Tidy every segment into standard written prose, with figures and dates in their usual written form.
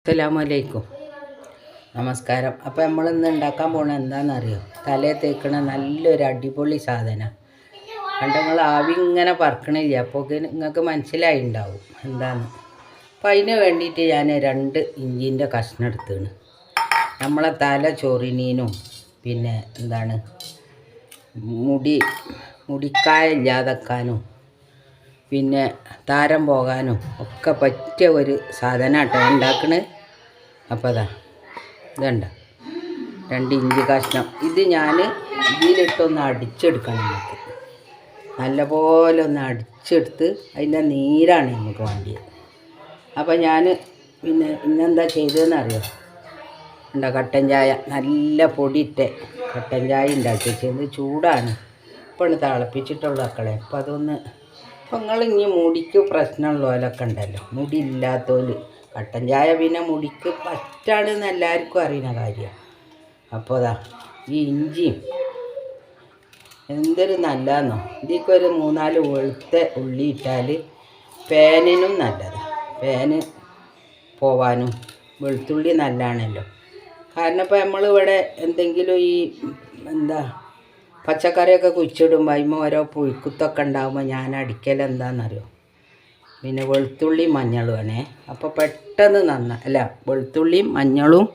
അസ്സലാമലൈക്കും, നമസ്കാരം. അപ്പോൾ നമ്മളിന്ന് ഉണ്ടാക്കാൻ പോകണത് എന്താണെന്നറിയോ? തലയിൽ തേക്കണ നല്ലൊരു അടിപൊളി സാധനം കണ്ട. നിങ്ങൾ ആവി ഇങ്ങനെ പറക്കണില്ല, അപ്പോൾ നിങ്ങൾക്ക് മനസ്സിലായി ഉണ്ടാവും എന്താന്ന്. അപ്പം അതിന് വേണ്ടിയിട്ട് ഞാൻ 2 ഇഞ്ചിൻ്റെ കഷ്ണം എടുത്താണ്. നമ്മളെ തല ചൊറിനീനും പിന്നെ എന്താണ് മുടിക്കായ ഇല്ലാതാക്കാനും പിന്നെ താരം പോകാനും ഒക്കെ പറ്റിയ ഒരു സാധനമാട്ടോ ഉണ്ടാക്കണത്. അപ്പോൾ ഇതുണ്ട 2 ഇഞ്ചി കഷ്ണം. ഇത് ഞാൻ ഇതിലിട്ടൊന്ന് അടിച്ചെടുക്കണം. നമുക്ക് നല്ലപോലെ ഒന്ന് അടിച്ചെടുത്ത് അതിൻ്റെ നീരാണ് നമുക്ക് വേണ്ടിയത്. അപ്പോൾ ഞാൻ ഇന്നെന്താ ചെയ്തതെന്ന് അറിയോ? കട്ടൻ ചായ, നല്ല പൊടിയിട്ട കട്ടൻ ചായ ഉണ്ടാക്കി വെച്ചത്. ചൂടാണ്, ഇപ്പോൾ തിളപ്പിച്ചിട്ടുള്ള മക്കളെ. അപ്പോൾ അതൊന്ന് നിങ്ങൾ ഇനി മുടിക്ക് പ്രശ്നമുള്ളവരൊക്കെ ഉണ്ടല്ലോ, മുടി ഇല്ലാത്തവർ കട്ടൻ ചായ പിന്നെ മുടിക്ക് പറ്റാണെന്ന് എല്ലാവർക്കും അറിയുന്ന കാര്യമാണ്. അപ്പോൾ ഈ ഇഞ്ചിയും എന്തൊരു നല്ലതെന്നോ, ഇതിക്കൊരു 3-4 വെളുത്ത ഉള്ളി ഇട്ടാൽ പേനിനും നല്ലതാണ്. പേന് പോവാനും വെളുത്തുള്ളി നല്ലതാണല്ലോ. കാരണം ഇപ്പോൾ നമ്മളിവിടെ എന്തെങ്കിലും ഈ പച്ചക്കറിയൊക്കെ കുഴിച്ചിടുമ്പോൾ അതിന് ഓരോ പുഴുക്കുത്തൊക്കെ ഉണ്ടാകുമ്പോൾ ഞാൻ അടിക്കൽ എന്താണെന്നറിയോ? പിന്നെ വെളുത്തുള്ളിയും മഞ്ഞളും ആണേ. അപ്പോൾ പെട്ടെന്ന് വെളുത്തുള്ളിയും മഞ്ഞളും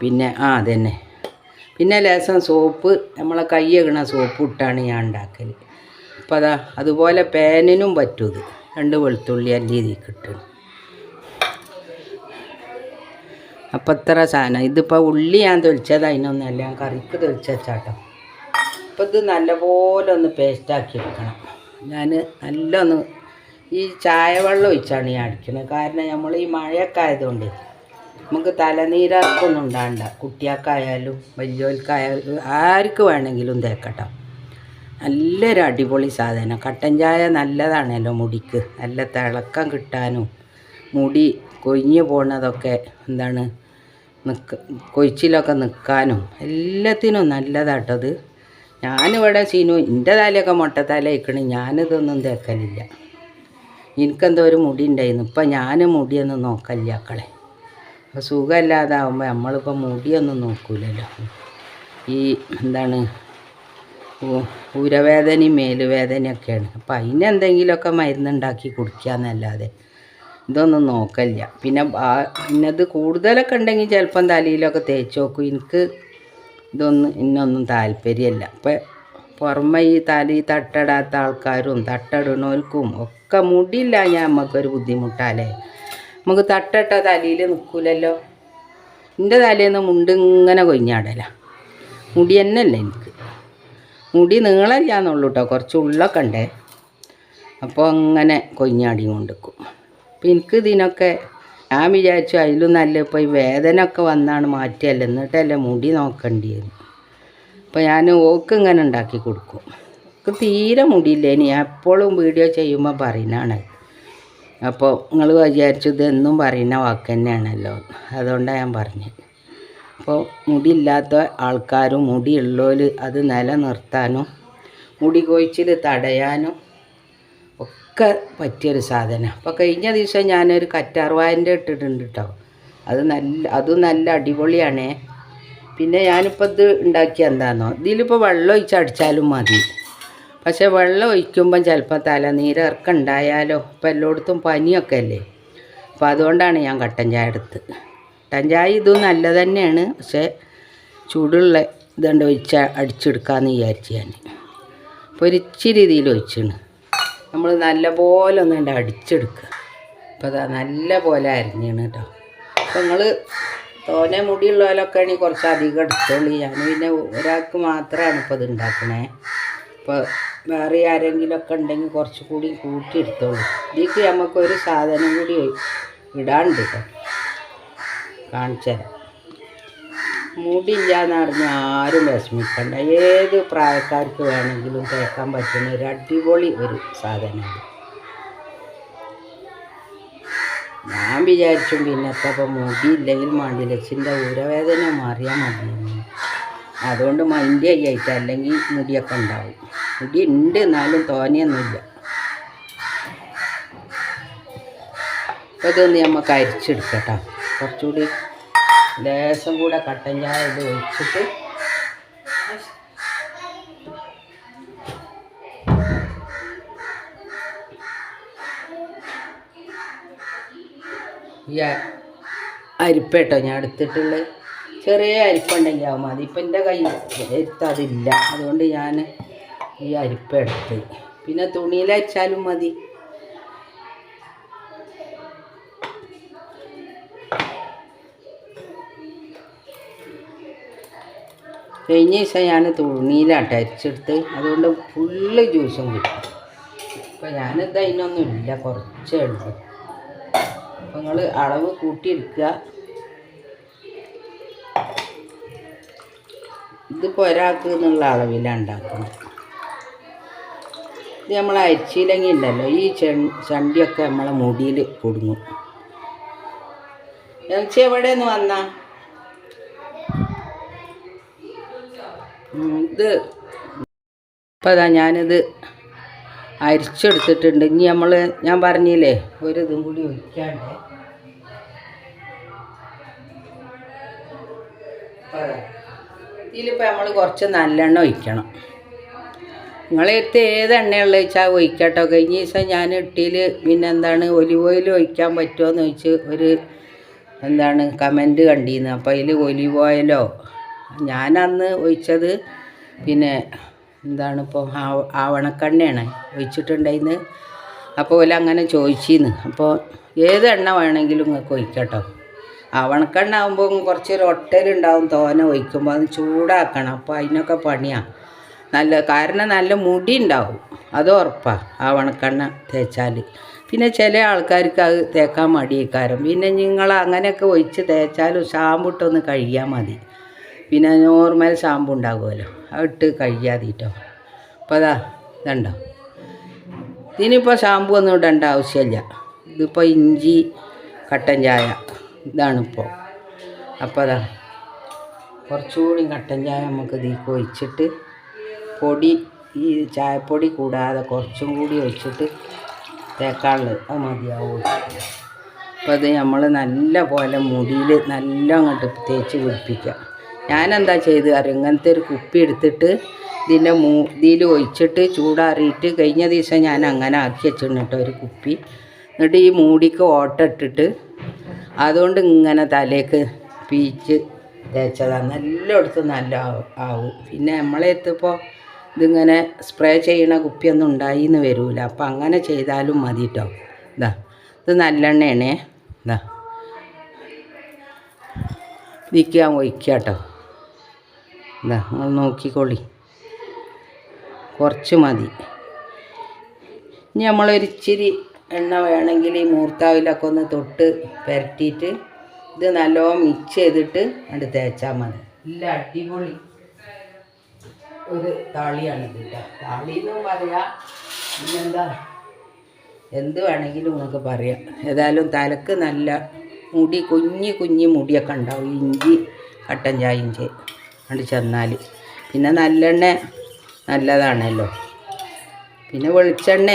പിന്നെ അതന്നെ, പിന്നെ ലേശം സോപ്പ്, നമ്മളെ കൈ കഴുകണ സോപ്പ് ഇട്ടാണ് ഞാൻ ഉണ്ടാക്കൽ. അപ്പോൾ അതുപോലെ പേനിനും പറ്റും ഇത്. 2 വെളുത്തുള്ളി അല്ലി ഇതിൽ കിട്ടും. അപ്പോൾ ഇത്ര സാധനം. ഇതിപ്പോൾ ഉള്ളി ഞാൻ തൊലിച്ചത് അതിനൊന്നല്ല, ഞാൻ കറിക്ക് തൊലിച്ച് വെച്ചാട്ടോ. അപ്പോൾ ഇത് നല്ലപോലെ ഒന്ന് പേസ്റ്റാക്കി എടുക്കണം. ഞാൻ നല്ലൊന്ന് ഈ ചായ വെള്ളം ഒഴിച്ചാണ് ഞാൻ അടിക്കുന്നത്. കാരണം നമ്മൾ ഈ മഴയൊക്കെ ആയതുകൊണ്ട് നമുക്ക് തലനീരൊന്നും ഉണ്ടാകണ്ട. കുട്ടികൾക്കായാലും വലിയവർക്കായാലും ആർക്ക് വേണമെങ്കിലും തേക്കട്ടോ. നല്ലൊരു അടിപൊളി സാധനം. കട്ടൻ ചായ നല്ലതാണല്ലോ മുടിക്ക്, നല്ല തിളക്കം കിട്ടാനും മുടി കൊഴിഞ്ഞു പോണതൊക്കെ കൊഴിച്ചിലൊക്കെ നിൽക്കാനും എല്ലാത്തിനും നല്ലതാട്ടത്. ഞാനിവിടെ എൻ്റെ തലയൊക്കെ മുട്ടത്തല വയ്ക്കണേ, ഞാനിതൊന്നും തേക്കലില്ല. എനിക്കെന്തോ ഒരു മുടി ഉണ്ടായിരുന്നു. ഇപ്പം ഞാൻ മുടിയൊന്നും നോക്കലില്ല മക്കളെ. അപ്പോൾ സുഖമില്ലാതാവുമ്പോൾ നമ്മളിപ്പോൾ മുടിയൊന്നും നോക്കൂലല്ലോ. ഈ ഊരവേദനയും മേലുവേദനയൊക്കെയാണ്. അപ്പം അതിനെന്തെങ്കിലുമൊക്കെ മരുന്നുണ്ടാക്കി കുടിക്കാമെന്നല്ലാതെ ഇതൊന്നും നോക്കലില്ല. പിന്നെ ഇത് കൂടുതലൊക്കെ ഉണ്ടെങ്കിൽ ചിലപ്പം തലയിലൊക്കെ തേച്ച് നോക്കും. എനിക്ക് ഇന്നൊന്നും താല്പര്യമല്ല. അപ്പം പുറമെ ഈ തട്ടടാത്ത ആൾക്കാരും തട്ടടണവർക്കും ഒക്കെ മുടിയില്ല ഞാൻ നമുക്കൊരു ബുദ്ധിമുട്ടാലേ. നമുക്ക് തട്ടട്ട തലയിൽ നിൽക്കില്ലല്ലോ. എൻ്റെ തലേയിൽ നിന്ന് മുണ്ടിങ്ങനെ കൊഞ്ഞാടല. മുടി തന്നെയല്ല എനിക്ക്. മുടി നീളമില്ലാന്നുള്ളൂ കേട്ടോ, കുറച്ച് ഉള്ളൊക്കെ ഉണ്ടേ. അപ്പോൾ അങ്ങനെ കൊഞ്ഞാടി കൊണ്ടിരിക്കും. അപ്പം എനിക്ക് ഇതിനൊക്കെ ഞാൻ വിചാരിച്ചു അതിലും നല്ല ഇപ്പോൾ ഈ വേദന ഒക്കെ വന്നാണ് മാറ്റിയല്ല, എന്നിട്ടല്ലേ മുടി നോക്കേണ്ടിയത്. അപ്പോൾ ഞാൻ ഓക്ക് ഇങ്ങനെ ഉണ്ടാക്കി കൊടുക്കും. എനിക്ക് തീരെ മുടിയില്ല. ഇനി എപ്പോഴും വീഡിയോ ചെയ്യുമ്പോൾ പറയുന്നതാണ്. അപ്പോൾ നിങ്ങൾ വിചാരിച്ചു ഇതെന്നും പറയുന്ന വാക്ക് തന്നെയാണല്ലോ, അതുകൊണ്ടാണ് ഞാൻ പറഞ്ഞത്. അപ്പോൾ മുടിയില്ലാത്ത ആൾക്കാരും മുടിയുള്ളവർ അത് നിലനിർത്താനും മുടി കൊഴിച്ചിൽ തടയാനും ഒക്കെ പറ്റിയൊരു സാധനം. അപ്പോൾ കഴിഞ്ഞ ദിവസം ഞാനൊരു കറ്റാർവാഴൻ്റെ ഇട്ടിട്ടുണ്ട് കേട്ടോ. അതും നല്ല അടിപൊളിയാണേ. പിന്നെ ഞാനിപ്പോൾ ഇത് ഉണ്ടാക്കിയ എന്താണെന്നോ, ഇതിലിപ്പോൾ വെള്ളം ഒഴിച്ചടിച്ചാലും മതി. പക്ഷേ വെള്ളം ഒഴിക്കുമ്പം ചിലപ്പോൾ തലനീര് ഇറക്കം ഉണ്ടായാലോ. ഇപ്പം എല്ലായിടത്തും പനിയൊക്കെ അല്ലേ. അപ്പോൾ അതുകൊണ്ടാണ് ഞാൻ കട്ടൻ ചായ എടുത്ത്. കട്ടൻ ചായ ഇതും നല്ലത് തന്നെയാണ്, പക്ഷേ ചൂടുള്ള ഇതുകൊണ്ട് അടിച്ചെടുക്കാമെന്ന് വിചാരിച്ചു ഞാൻ. അപ്പോൾ ഒരു ഇച്ചിരി രീതിയിൽ ഒഴിച്ചാണ് നമ്മൾ നല്ലപോലെ ഒന്നുകൊണ്ട് അടിച്ചെടുക്കുക. അപ്പോൾ നല്ല പോലെ അരിഞ്ഞാണ് കേട്ടോ. അപ്പോൾ നിങ്ങൾ തോനെ മുടിയുള്ളവരൊക്കെ ആണെങ്കിൽ കുറച്ച് അധികം എടുത്തോളൂ. ഞാൻ പിന്നെ ഒരാൾക്ക് മാത്രമാണ് ഇപ്പോൾ ഇത് ഉണ്ടാക്കണേ. ഇപ്പോൾ വേറെ ആരെങ്കിലുമൊക്കെ ഉണ്ടെങ്കിൽ കുറച്ചുകൂടി കൂട്ടിയെടുത്തോളൂ. ഇതിലേക്ക് നമുക്കൊരു സാധനം കൂടി ഇടാണ്ട് കേട്ടോ, കാണിച്ചു തരാം. മുടിയില്ലാന്ന് പറഞ്ഞാൽ ആരും വിഷമിക്കണ്ട. ഏത് പ്രായക്കാർക്ക് വേണമെങ്കിലും തേക്കാൻ പറ്റുന്ന ഒരു അടിപൊളി ഒരു സാധനമാണ്. ഞാൻ വിചാരിച്ചു പിന്നത്തെ ഇപ്പോൾ മുടിയില്ലെങ്കിൽ ലക്ഷ്യൻ്റെ ഊരവേദന മാറിയാൽ മതി. അതുകൊണ്ട് മൈൻഡ് ആയിട്ട് അല്ലെങ്കിൽ മുടിയൊക്കെ ഉണ്ടാവും. മുടി ഉണ്ട് എന്നാലും തോനെയൊന്നുമില്ല. അപ്പോൾ ഇതൊന്ന് നമുക്ക് അരിച്ചെടുക്കട്ടോ. കുറച്ചുകൂടി ലേശം കൂടെ കട്ടൻ ചായ ഇത് ഒഴിച്ചിട്ട് ഈ അരിപ്പേട്ടോ ഞാൻ എടുത്തിട്ടുള്ളത്. ചെറിയ അരിപ്പുണ്ടെങ്കിൽ ആവും മതി. ഇപ്പം എൻ്റെ കയ്യിൽ അതില്ല, അതുകൊണ്ട് ഞാൻ ഈ അരിപ്പ എടുത്ത്. പിന്നെ തുണിയിൽ അരിച്ചാലും മതി. കഴിഞ്ഞ ദിവസം ഞാൻ തുണിയിലാട്ടോ അരിച്ചെടുത്ത്, അതുകൊണ്ട് ഫുള്ള് ജ്യൂസും കിട്ടും. ഇപ്പം ഞാനിത് അതിനൊന്നും ഇല്ല, കുറച്ചേ ഉള്ളൂ. അപ്പം നിങ്ങൾ അളവ് കൂട്ടിയെടുക്കുക. ഇതിപ്പോൾ ഒരാൾക്ക് എന്നുള്ള അളവിലാണ് ഉണ്ടാക്കുന്നത്. ഇത് നമ്മൾ അരിച്ചില്ലെങ്കിൽ ഉണ്ടല്ലോ ഈ ചണ്ടിയൊക്കെ നമ്മളെ മുടിയിൽ കുടുങ്ങും. എൽച്ചി എവിടെ നിന്ന് വന്നാ ഇത് ഇപ്പം അതാ ഞാനിത് അരിച്ചെടുത്തിട്ടുണ്ട്. ഇനി ഞാൻ പറഞ്ഞില്ലേ ഒരു ഇതും കൂടി ഒഴിക്കാണ്ട്. ഇതിലിപ്പോൾ നമ്മൾ കുറച്ച് നല്ലെണ്ണ ഒഴിക്കണം. നിങ്ങളെടുത്ത് ഏത് എണ്ണയുള്ള വെച്ചാൽ ഒഴിക്കട്ടോ. കഴിഞ്ഞ ദിവസം ഞാൻ ഇട്ടിയിൽ പിന്നെ ഒലിവ് ഓയിൽ ഒഴിക്കാൻ പറ്റുമോ എന്ന് ചോദിച്ച് ഒരു കമൻറ്റ് കണ്ടിരുന്നു. അപ്പോൾ അതിൽ ഒലിവ് ഓയിലോ, ഞാനന്ന് ഒഴിച്ചത് പിന്നെ ഇപ്പോൾ ആവണക്കെണ്ണയാണ് ഒഴിച്ചിട്ടുണ്ടായിന്ന്. അപ്പോൾ ഓല അങ്ങനെ ചോദിച്ചിന്ന്. അപ്പോൾ ഏത് എണ്ണ വേണമെങ്കിലും നിങ്ങൾക്ക് ഒഴിക്കട്ടോ. ആവണക്കെണ്ണ ആകുമ്പോൾ കുറച്ചൊരു ഒട്ടലുണ്ടാവും തോനെ ഒഴിക്കുമ്പോൾ, അത് ചൂടാക്കണം. അപ്പോൾ അതിനൊക്കെ പണിയാണ് കാരണം നല്ല മുടി ഉണ്ടാവും, അത് ഉറപ്പാണ് ആവണക്കെണ്ണ തേച്ചാൽ. പിന്നെ ചില ആൾക്കാർക്ക് അത് തേക്കാൻ മടിയേക്കാരം. പിന്നെ നിങ്ങൾ അങ്ങനെയൊക്കെ ഒഴിച്ച് തേച്ചാലും ഷാമ്പു ഇട്ടൊന്ന് കഴുകിയാൽ മതി. പിന്നെ നോർമൽ ഷാമ്പു ഉണ്ടാകുമല്ലോ, അത് ഇട്ട് കഴുകിയാതിട്ടോ. അപ്പോൾ ഇതുണ്ടോ, ഇതിനിപ്പോൾ ഷാമ്പു ഒന്നും ഇടേണ്ട ആവശ്യമില്ല. ഇതിപ്പോൾ ഇഞ്ചി കട്ടൻ ചായ ഇതാണിപ്പോൾ. അപ്പോൾ കുറച്ചുകൂടി കട്ടൻ ചായ നമുക്ക് ഇതിലേക്ക് ഒഴിച്ചിട്ട് പൊടി, ഈ ചായപ്പൊടി കൂടാതെ കുറച്ചും കൂടി ഒഴിച്ചിട്ട് തേക്കാനുള്ളത് അത് മതിയാവും. അപ്പോൾ അത് നമ്മൾ നല്ല പോലെ മുടിയിൽ നല്ല അങ്ങോട്ട് തേച്ച് പിടിപ്പിക്കുക. ഞാനെന്താ ചെയ്ത് അറിയാം, ഇങ്ങനത്തെ ഒരു കുപ്പി എടുത്തിട്ട് ഇതിൽ ഒഴിച്ചിട്ട് ചൂടാറിയിട്ട് കഴിഞ്ഞ ദിവസം ഞാൻ അങ്ങനെ ആക്കി വെച്ചിട്ടുണ്ട് കേട്ടോ ഒരു കുപ്പി. എന്നിട്ട് ഈ മൂടിക്ക് ഓട്ട ഇട്ടിട്ട് അതുകൊണ്ട് ഇങ്ങനെ തലേക്ക് പീച്ച് തേച്ചതാണ്. എല്ലായിടത്തും നല്ല ആവും. പിന്നെ നമ്മളെ അടുത്തിപ്പോൾ ഇതിങ്ങനെ സ്പ്രേ ചെയ്യണ കുപ്പിയൊന്നും ഉണ്ടായിന്ന് വരില്ല. അപ്പം അങ്ങനെ ചെയ്താലും മതി കേട്ടോ. ഇത് നല്ലെണ്ണയാണേ. ഇതിക്ക് ഞാൻ ഒഴിക്കുക കേട്ടോ. നിങ്ങൾ നോക്കിക്കോളി, കുറച്ച് മതി. ഇനി നമ്മളൊരിച്ചിരി എണ്ണ വേണമെങ്കിൽ ഈ മൂർത്താവിലൊക്കെ ഒന്ന് തൊട്ട് പുരട്ടിയിട്ട് ഇത് നല്ലോണം മിക്സ് ചെയ്തിട്ട് അത് തേച്ചാൽ മതി. ഇല്ല, അടിപൊളി ഒരു താളിയാണിത് കേട്ടോ. താളി എന്നും പറയാം, പിന്നെന്താ എന്ത് വേണമെങ്കിലും നിങ്ങൾക്ക് പറയാം. ഏതായാലും തലക്ക് നല്ല മുടി, കുഞ്ഞി മുടിയൊക്കെ ഉണ്ടാവും ഇഞ്ചി കട്ടൻ ചായയും അത് ചെന്നാൽ. പിന്നെ നല്ലെണ്ണ നല്ലതാണല്ലോ. പിന്നെ വെളിച്ചെണ്ണ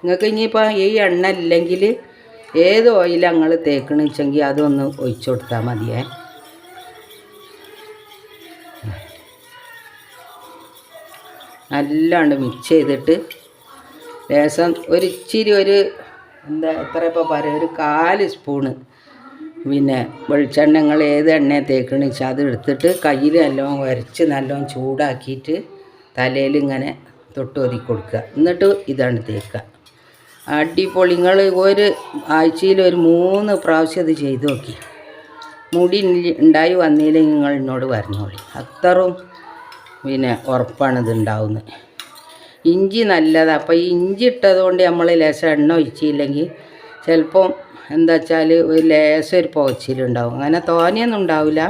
നിങ്ങൾക്ക് ഇനിയിപ്പോൾ ഈ എണ്ണ ഇല്ലെങ്കിൽ ഏത് ഓയിലാണ് നിങ്ങൾ തേക്കണമെന്ന് വെച്ചെങ്കിൽ അതൊന്ന് ഒഴിച്ചു കൊടുത്താൽ മതിയേ. നല്ലാണ്ട് മിക്സ് ചെയ്തിട്ട് ലേശം ഒരിച്ചിരി എത്ര ഇപ്പോൾ പറയാം, ഒരു 4 സ്പൂണ് പിന്നെ വെളിച്ചെണ്ണ നിങ്ങൾ ഏത് എണ്ണ തേക്കണമെന്ന് വെച്ചാൽ അത് എടുത്തിട്ട് കയ്യിൽ നല്ലോണം ഉരച്ച് നല്ലോണം ചൂടാക്കിയിട്ട് തലയിൽ ഇങ്ങനെ തൊട്ട് ഒതുക്കി കൊടുക്കുക. എന്നിട്ട് ഇതാണ് തേക്കുക. അടിപൊളി. നിങ്ങൾ ഒരു ആഴ്ചയിൽ ഒരു 3 പ്രാവശ്യം ഇത് ചെയ്ത് നോക്കി. മുടി ഉണ്ടായി വന്നില്ലെങ്കിൽ നിങ്ങൾ എന്നോട് പറഞ്ഞോളി, അത്രയും പിന്നെ ഉറപ്പാണ് ഇത് ഉണ്ടാവുന്നത്. ഇഞ്ചി നല്ലതാണ്. അപ്പോൾ ഈ ഇഞ്ചി ഇട്ടതുകൊണ്ട് നമ്മൾ ലേശം എണ്ണ ഒഴിച്ചില്ലെങ്കിൽ ചിലപ്പം എന്താ വെച്ചാൽ ഒരു ലേശം ഒരു പുകച്ചിലുണ്ടാവും. അങ്ങനെ തോനെയൊന്നും ഉണ്ടാവില്ല,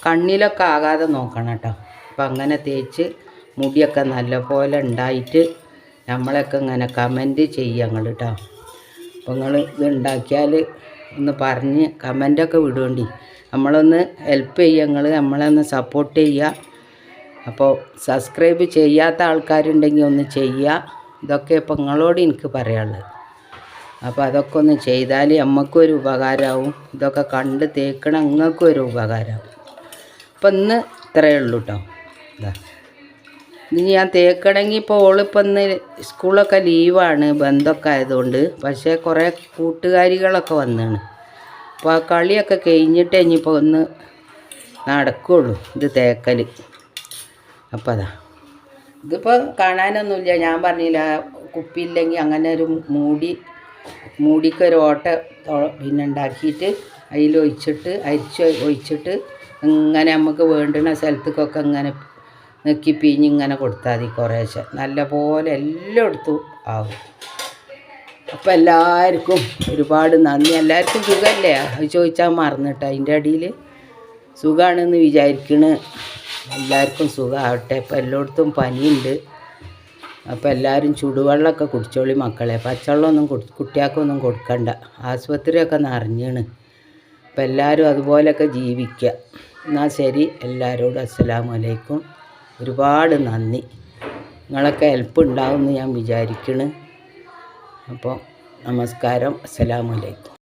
കണ്ണിലൊക്കെ ആകാതെ നോക്കണം കേട്ടോ. അപ്പം അങ്ങനെ തേച്ച് മുടിയൊക്കെ നല്ലപോലെ ഉണ്ടായിട്ട് നമ്മളൊക്കെ ഇങ്ങനെ കമൻറ്റ് ചെയ്യുക നിങ്ങൾ കേട്ടോ. അപ്പോൾ നിങ്ങൾ ഇത് ഉണ്ടാക്കിയാൽ ഒന്ന് പറഞ്ഞ് കമൻറ്റൊക്കെ വിടുവേണ്ടി, നമ്മളൊന്ന് ഹെൽപ്പ് ചെയ്യുക, നമ്മളെ ഒന്ന് സപ്പോർട്ട് ചെയ്യുക. അപ്പോൾ സബ്സ്ക്രൈബ് ചെയ്യാത്ത ആൾക്കാരുണ്ടെങ്കിൽ ഒന്ന് ചെയ്യുക. ഇതൊക്കെ ഇപ്പോൾ നിങ്ങളോട് എനിക്ക് പറയാനുള്ളത്. അപ്പോൾ അതൊക്കെ ഒന്ന് ചെയ്താൽ നമുക്കും ഒരു ഉപകാരമാവും, ഇതൊക്കെ കണ്ട് തേക്കണ നിങ്ങൾക്കും ഒരു ഉപകാരമാവും. അപ്പം ഇന്ന് ഇത്രയേ ഉള്ളൂ കേട്ടോ. ഇതാ ഇത് ഞാൻ തേക്കണമെങ്കിൽ ഇപ്പോൾ ഓളിപ്പോൾ ഇന്ന് സ്കൂളൊക്കെ ലീവാണ്, ബന്ധമൊക്കെ ആയതുകൊണ്ട്. പക്ഷേ കുറേ കൂട്ടുകാരികളൊക്കെ വന്നാണ്. അപ്പോൾ ആ കളിയൊക്കെ കഴിഞ്ഞിട്ട് ഇനിയിപ്പോൾ ഒന്ന് നടക്കുകയുള്ളൂ ഇത് തേക്കൽ. അപ്പോൾ അതാ ഇതിപ്പോൾ കാണാനൊന്നുമില്ല. ഞാൻ പറഞ്ഞില്ല, കുപ്പിയില്ലെങ്കിൽ അങ്ങനെ ഒരു മൂടിക്കൊരു ഓട്ട പിന്നെ ഉണ്ടാക്കിയിട്ട് അതിലൊഴിച്ചിട്ട് ഒഴിച്ചിട്ട് ഇങ്ങനെ നമുക്ക് വേണ്ടുന്ന സ്ഥലത്തേക്കൊക്കെ ഇങ്ങനെ നെക്കി പിഴിഞ്ഞ് ഇങ്ങനെ കൊടുത്താൽ മതി. കുറേശ്ശെ നല്ല പോലെ എല്ലായിടത്തും ആവും. അപ്പോൾ എല്ലാവർക്കും ഒരുപാട് നന്ദി. എല്ലാവർക്കും സുഖമല്ലേ? അത് ചോദിച്ചാൽ മറന്നിട്ട് അതിൻ്റെ അടിയിൽ സുഖമാണെന്ന് വിചാരിക്കണ്. എല്ലാവർക്കും സുഖമാവട്ടെ. ഇപ്പോൾ എല്ലായിടത്തും പനിയുണ്ട്. അപ്പോൾ എല്ലാവരും ചുടുവെള്ളമൊക്കെ കുടിച്ചോളി മക്കളെ. പച്ചവെള്ളമൊന്നും കുട്ടികൾക്കൊന്നും കൊടുക്കണ്ട, ആശുപത്രിയൊക്കെ നിറഞ്ഞാണ്. അപ്പോൾ എല്ലാവരും അതുപോലെയൊക്കെ ജീവിക്കുക. എന്നാൽ ശരി, എല്ലാവരോടും അസ്സലാമു അലൈക്കും. ഒരുപാട് നന്ദി. നിങ്ങളൊക്കെ ഹെൽപ്പ് ഉണ്ടാവുമെന്ന് ഞാൻ വിചാരിക്കണ്. അപ്പോൾ നമസ്കാരം, അസ്സലാമു അലൈക്കും.